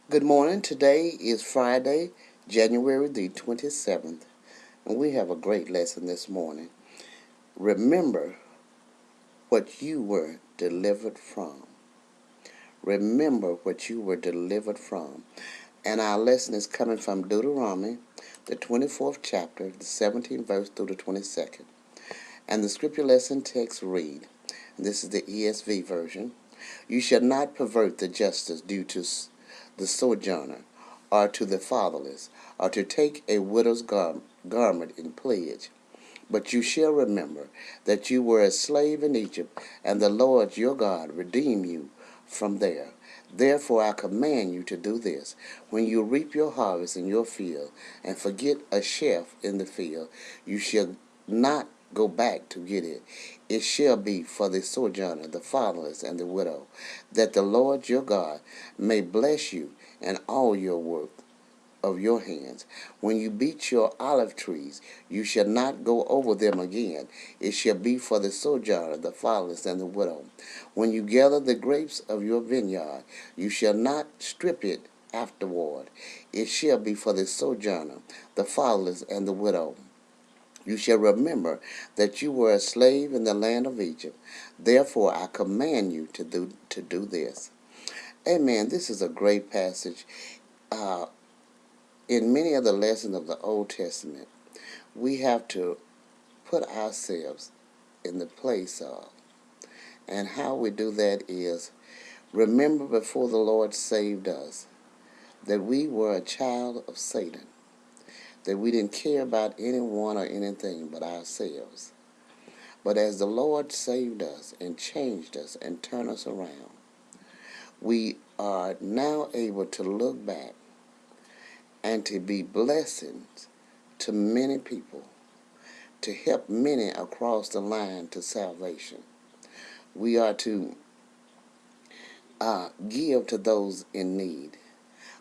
Good morning. Today is Friday, January the 27th, and we have a great lesson this morning. Remember what you were delivered from. Remember what you were delivered from. And our lesson is coming from Deuteronomy, the 24th chapter, the 17th verse through the 22nd. And the scripture lesson text read, and this is the ESV version, "You shall not pervert the justice due to the sojourner, or to the fatherless, or to take a widow's garment in pledge. But you shall remember that you were a slave in Egypt, and the Lord your God redeemed you from there. Therefore I command you to do this. When you reap your harvest in your field, and forget a sheaf in the field, you shall not go back to get it. It shall be for the sojourner, the fatherless, and the widow, that the Lord your God may bless you in all your work of your hands. When you beat your olive trees, you shall not go over them again. It shall be for the sojourner, the fatherless, and the widow. When you gather the grapes of your vineyard, you shall not strip it afterward. It shall be for the sojourner, the fatherless, and the widow. You shall remember that you were a slave in the land of Egypt. Therefore I command you to do this." Amen. This is a great passage. Uh, in many of the lessons of the Old Testament, we have to put ourselves in the place of. And how we do that is remember before the Lord saved us that we were a child of Satan, that we didn't care about anyone or anything but ourselves. But as the Lord saved us and changed us and turned us around, we are now able to look back and to be blessings to many people, to help many across the line to salvation. We are to give to those in need.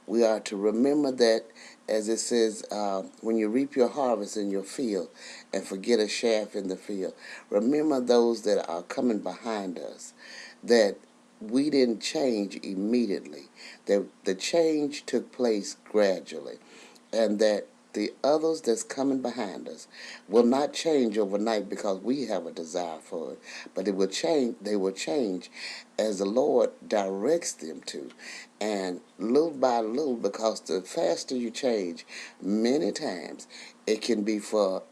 We are to remember that, as it says, when you reap your harvest in your field and forget a shaft in the field, remember those that are coming behind us, that we didn't change immediately, that the change took place gradually, and that the others that's coming behind us will not change overnight because we have a desire for it, but it will change. They will change as the Lord directs them to, and little by little, because the faster you change, many times it can be for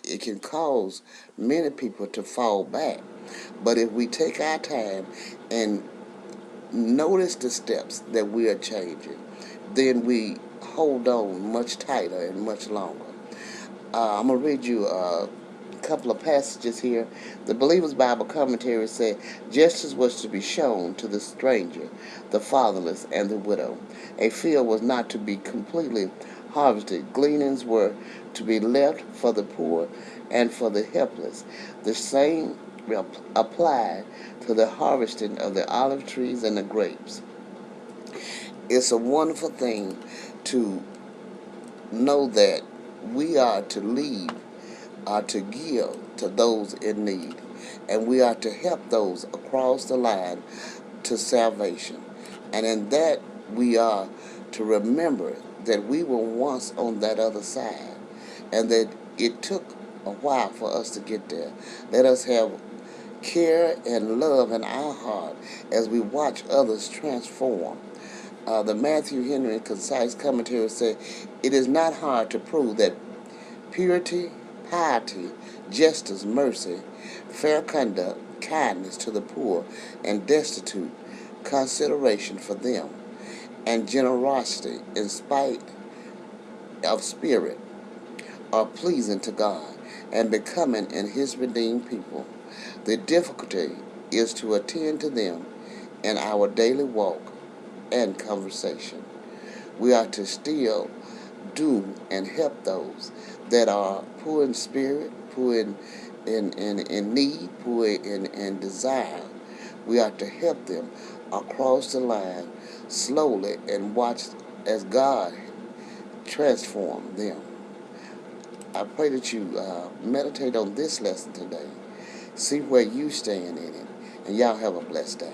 it can cause many people to fall back. But if we take our time and notice the steps that we are changing, then we hold on much tighter and much longer. I'm going to read you a couple of passages here. The Believer's Bible Commentary said, "Justice was to be shown to the stranger, the fatherless, and the widow. A field was not to be completely harvested. Gleanings were to be left for the poor and for the helpless. The same applied to the harvesting of the olive trees and the grapes." It's a wonderful thing to know that we are to leave, are to give to those in need, and we are to help those across the line to salvation. And in that, we are to remember that we were once on that other side, and that it took a while for us to get there. Let us have care and love in our heart as we watch others transform. The Matthew Henry Concise Commentary said, "It is not hard to prove that purity, piety, justice, mercy, fair conduct, kindness to the poor and destitute, consideration for them, and generosity in spite of spirit are pleasing to God and becoming in His redeemed people. The difficulty is to attend to them in our daily walk and conversation. We are to still do and help those that are poor in spirit, poor in need, poor in desire. We are to help them across the line slowly and watch as God transform them. I pray that you meditate on this lesson today. See where you stand in it. And y'all have a blessed day.